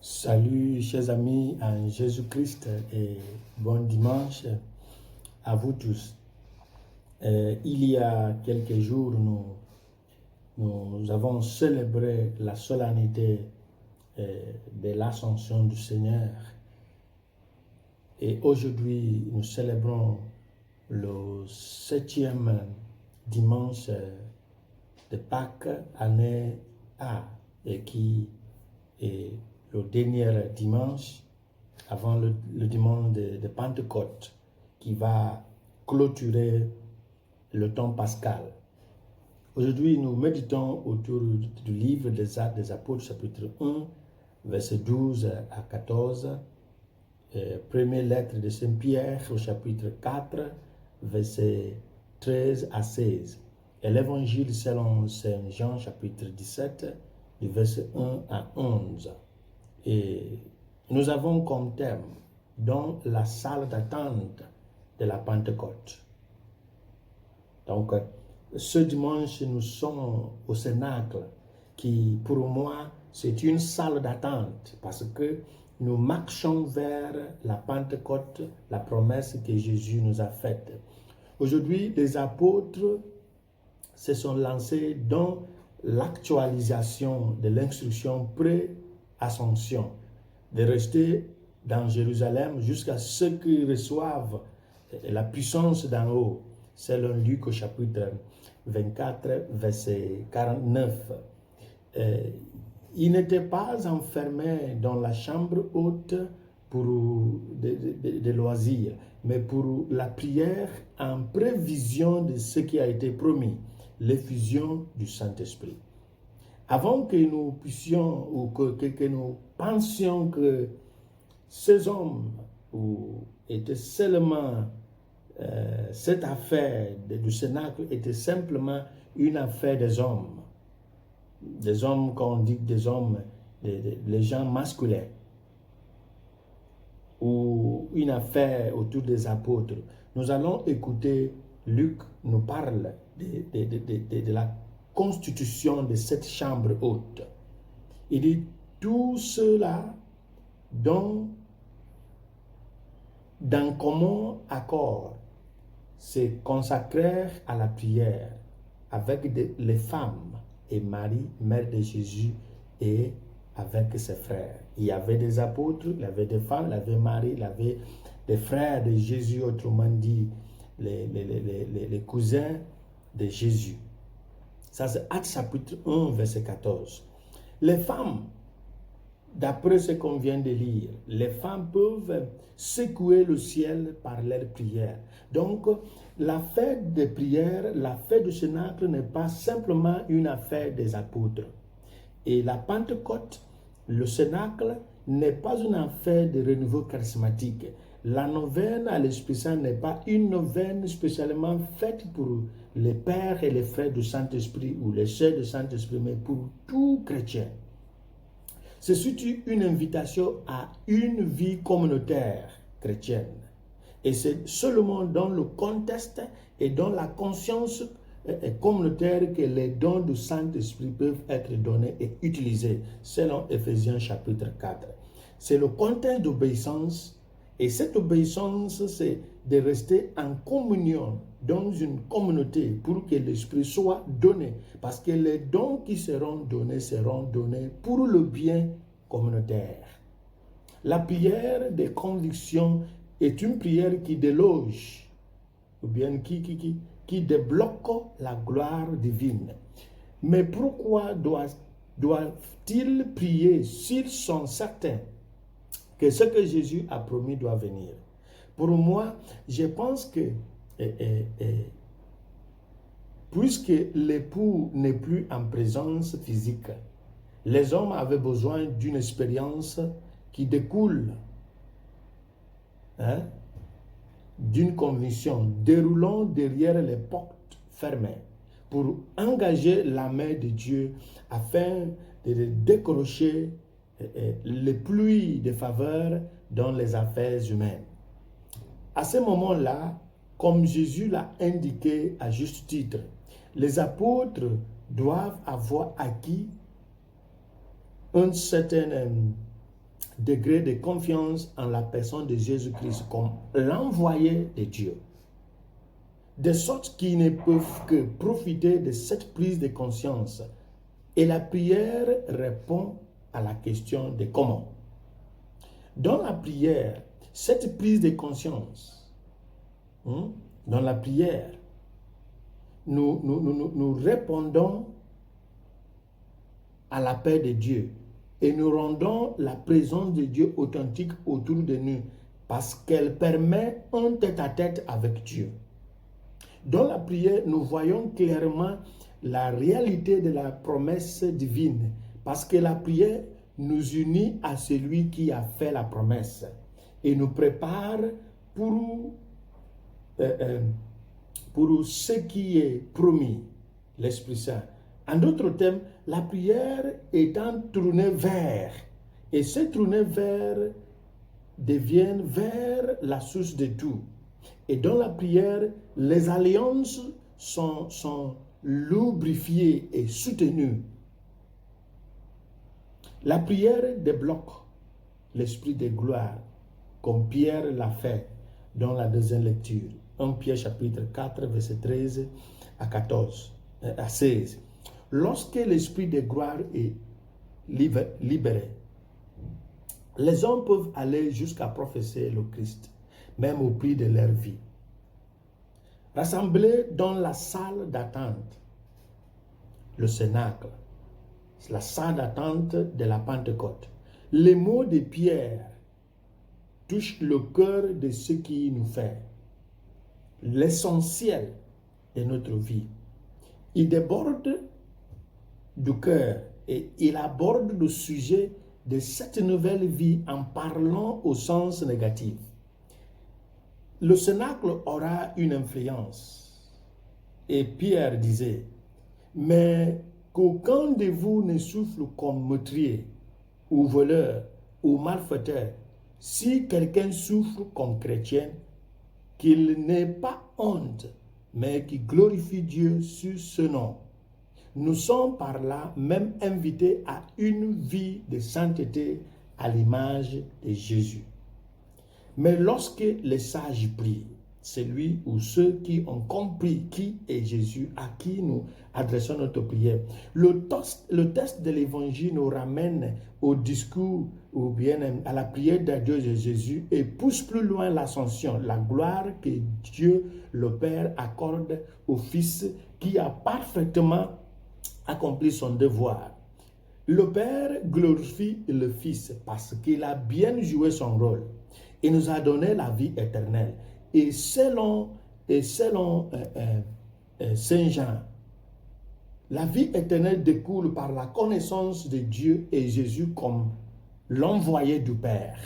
Salut chers amis en Jésus-Christ et bon dimanche à vous tous. Il y a quelques jours, nous avons célébré la solennité de l'Ascension du Seigneur. Et aujourd'hui, nous célébrons le 7e dimanche de Pâques, année A, et qui est le dernier dimanche avant le dimanche de Pentecôte, qui va clôturer le temps pascal. Aujourd'hui, nous méditons autour du livre des Actes des Apôtres, chapitre 1, verset 12 à 14, première lettre de Saint-Pierre au chapitre 4, verset 13 à 16, et l'évangile selon Saint Jean, chapitre 17, du verset 1 à 11. Et nous avons comme thème dans la salle d'attente de la Pentecôte. Donc, ce dimanche, nous sommes au Cénacle, qui pour moi, c'est une salle d'attente parce que nous marchons vers la Pentecôte, la promesse que Jésus nous a faite. Aujourd'hui, les apôtres se sont lancés dans l'actualisation de l'instruction pré-ascension, de rester dans Jérusalem jusqu'à ce qu'ils reçoivent la puissance d'en haut, selon Luc au chapitre 24, verset 49. Ils n'étaient pas enfermés dans la chambre haute pour des loisirs, mais pour la prière en prévision de ce qui a été promis, l'effusion du Saint-Esprit. Avant que nous puissions ou que nous pensions que ces hommes étaient seulement cette affaire du Cénacle était simplement une affaire des hommes qu'on dit des hommes, les gens masculins, ou une affaire autour des apôtres. Nous allons écouter Luc nous parle de la constitution de cette chambre haute. Il dit tout cela d'un commun accord se consacrèrent à la prière avec les femmes et Marie, mère de Jésus, et avec ses frères. Il y avait des apôtres, il y avait des femmes, il y avait Marie, il y avait des frères de Jésus, autrement dit, les cousins de Jésus. Ça, c'est Actes chapitre 1, verset 14. Les femmes, d'après ce qu'on vient de lire, les femmes peuvent secouer le ciel par leurs prières. Donc, la fête des prières, la fête du Cénacle n'est pas simplement une affaire des apôtres. Et la Pentecôte, le Cénacle, n'est pas une affaire de renouveau charismatique. La neuvaine à l'Esprit Saint n'est pas une neuvaine spécialement faite pour les pères et les frères du Saint-Esprit ou les sœurs du Saint-Esprit, mais pour tout chrétien. C'est surtout une invitation à une vie communautaire chrétienne. Et c'est seulement dans le contexte et dans la conscience communautaire que les dons du Saint-Esprit peuvent être donnés et utilisés, selon Éphésiens chapitre 4. C'est le contexte d'obéissance, et cette obéissance, c'est de rester en communion dans une communauté pour que l'Esprit soit donné. Parce que les dons qui seront donnés pour le bien communautaire. La prière de conviction est une prière qui déloge, ou bien qui débloque la gloire divine. Mais pourquoi doivent-ils prier s'ils sont certains que ce que Jésus a promis doit venir? Pour moi, je pense que puisque l'époux n'est plus en présence physique, les hommes avaient besoin d'une expérience qui découle d'une conviction déroulant derrière les portes fermées pour engager la main de Dieu afin de décrocher les pluies de faveur dans les affaires humaines. À ce moment-là, comme Jésus l'a indiqué à juste titre, les apôtres doivent avoir acquis une certaine degré de confiance en la personne de Jésus-Christ comme l'envoyé de Dieu. De sorte qu'ils ne peuvent que profiter de cette prise de conscience. Et la prière répond à la question de comment. Dans la prière, cette prise de conscience, dans la prière, nous répondons à l'appel de Dieu et nous rendons la présence de Dieu authentique autour de nous parce qu'elle permet un tête-à-tête avec Dieu. Dans la prière, nous voyons clairement la réalité de la promesse divine parce que la prière nous unit à celui qui a fait la promesse et nous prépare pour ce qui est promis, l'Esprit Saint. En d'autres termes, la prière étant tournée vers, et se tourner vers devient vers la source de tout. Et dans la prière, les alliances sont lubrifiées et soutenues. La prière débloque l'esprit de gloire, comme Pierre l'a fait dans la deuxième lecture. 1 Pierre chapitre 4, verset 13 à 16. Lorsque l'esprit de gloire est libéré, les hommes peuvent aller jusqu'à professer le Christ, même au prix de leur vie. Rassemblés dans la salle d'attente, le cénacle, la salle d'attente de la Pentecôte, les mots de Pierre touchent le cœur de ce qui nous fait l'essentiel de notre vie. Il déborde du cœur et il aborde le sujet de cette nouvelle vie en parlant au sens négatif. Le cénacle aura une influence. Et Pierre disait, mais qu'aucun de vous ne souffle comme meurtrier, ou voleur, ou malfaiteur. Si quelqu'un souffre comme chrétien, qu'il n'ait pas honte, mais qu'il glorifie Dieu sur ce nom. Nous sommes par là même invités à une vie de sainteté à l'image de Jésus. Mais lorsque les sages prient, celui ou ceux qui ont compris qui est Jésus, à qui nous adressons notre prière, le texte de l'évangile nous ramène au discours ou bien à la prière de Dieu de Jésus et pousse plus loin l'ascension, la gloire que Dieu le Père accorde au Fils qui a parfaitement accompli son devoir. Le Père glorifie le Fils parce qu'il a bien joué son rôle et nous a donné la vie éternelle. Et selon Saint Jean, la vie éternelle découle par la connaissance de Dieu et Jésus comme l'envoyé du Père.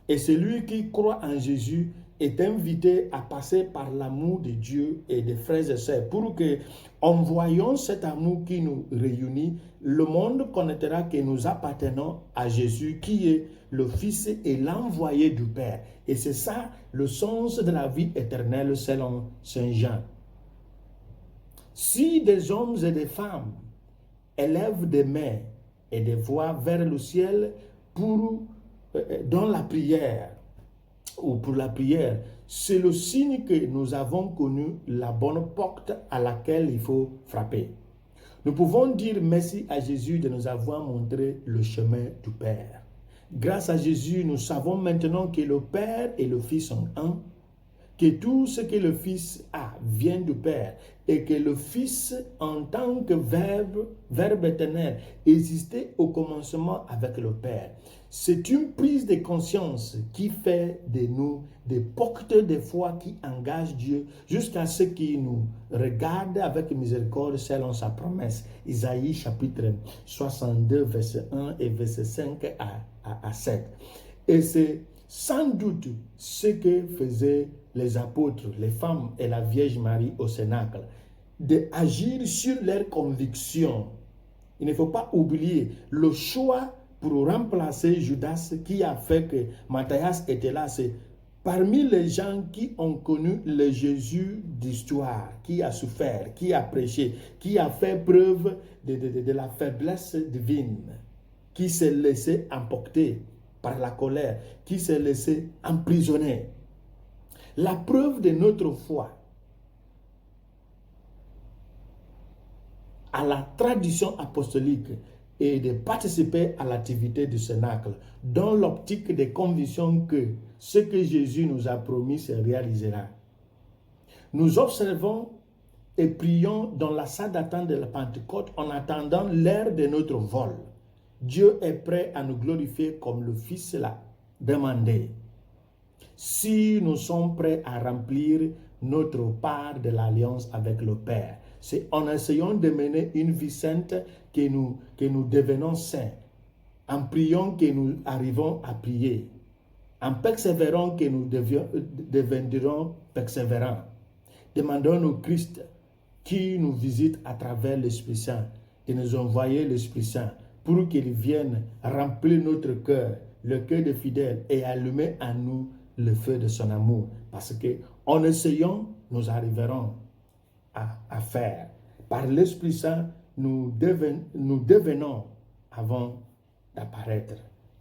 Et celui qui croit en Jésus est invité à passer par l'amour de Dieu et des frères et sœurs pour que, en voyant cet amour qui nous réunit, le monde connaîtra que nous appartenons à Jésus qui est le Fils et l'envoyé du Père. Et c'est ça le sens de la vie éternelle selon Saint Jean. Si des hommes et des femmes élèvent des mains et des voix vers le ciel dans la prière ou pour la prière, c'est le signe que nous avons connu la bonne porte à laquelle il faut frapper. Nous pouvons dire merci à Jésus de nous avoir montré le chemin du Père. Grâce à Jésus, nous savons maintenant que le Père et le Fils sont un, que tout ce que le Fils a vient du Père et que le Fils, en tant que verbe éternel, existait au commencement avec le Père. C'est une prise de conscience qui fait de nous des porteurs de foi qui engagent Dieu jusqu'à ce qu'il nous regarde avec miséricorde selon sa promesse. Isaïe chapitre 62, verset 1 et verset 5 à 7. Et c'est sans doute ce que faisaient les apôtres, les femmes et la Vierge Marie au Cénacle, d'agir sur leurs convictions. Il ne faut pas oublier le choix pour remplacer Judas qui a fait que Matthias était là. C'est parmi les gens qui ont connu le Jésus d'histoire, qui a souffert, qui a prêché, qui a fait preuve de la faiblesse divine, qui s'est laissé emporter par la colère, qui s'est laissé emprisonner. La preuve de notre foi à la tradition apostolique et de participer à l'activité du Cénacle dans l'optique des convictions que ce que Jésus nous a promis se réalisera. Nous observons et prions dans la salle d'attente de la Pentecôte en attendant l'heure de notre vol. Dieu est prêt à nous glorifier comme le Fils l'a demandé. Si nous sommes prêts à remplir notre part de l'alliance avec le Père, c'est en essayant de mener une vie sainte que nous devenons saints, en priant que nous arrivons à prier, en persévérant que nous deviendrons persévérants. Demandons au Christ qui nous visite à travers l'Esprit Saint de nous envoyer l'Esprit Saint pour qu'il vienne remplir notre cœur, le cœur des fidèles, et allumer en nous le feu de son amour. Parce que en essayant, nous arriverons à faire. Par l'Esprit Saint, nous devenons avant d'apparaître,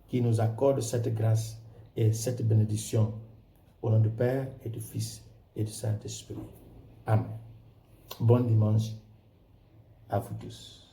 qui nous accorde cette grâce et cette bénédiction. Au nom du Père et du Fils et du Saint-Esprit. Amen. Bon dimanche à vous tous.